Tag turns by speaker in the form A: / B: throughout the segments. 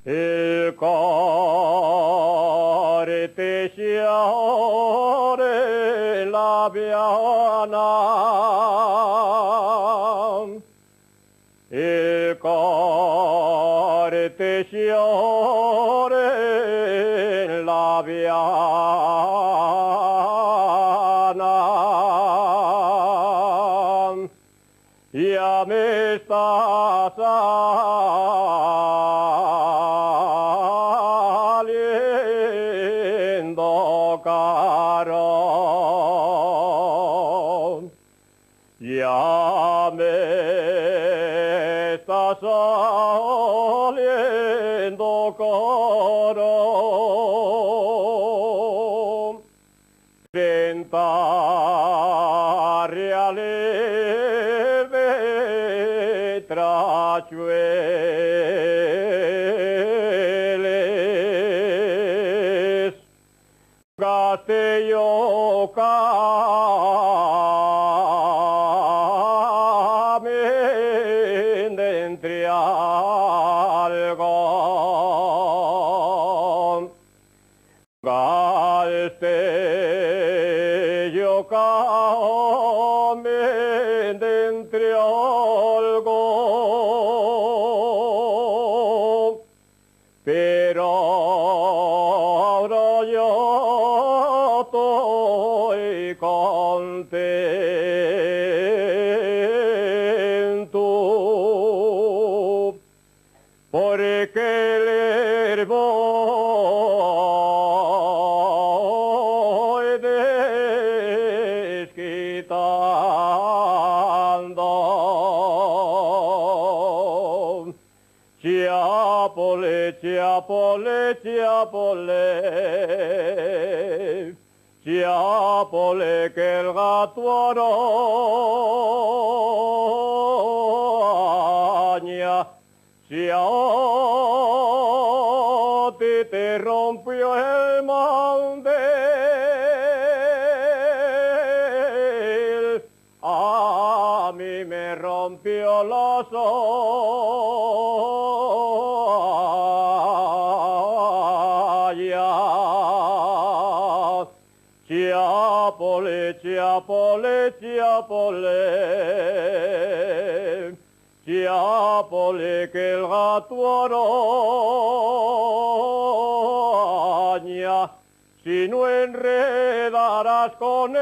A: il cuore ti sciore la piana, il cuore ti sciore la piana, ya me está saliendo caro, ya me está saliendo caro, 30 reales de trachueles gasté yo de entre algo, gasté yo de entre algo, pero ahora yo estoy contento, porque le voy desquitando. Chiapole, chiapole, chiapole, chiapole que el gato araña, si a ti te rompió el mandel, a mí me rompió los ollas. Chiapole, chiapole, chiapole, chiapole que el gato araña, si no enredarás con él,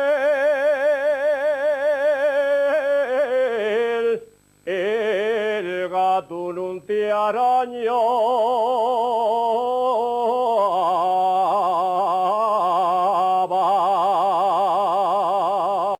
A: el gato no te arañó.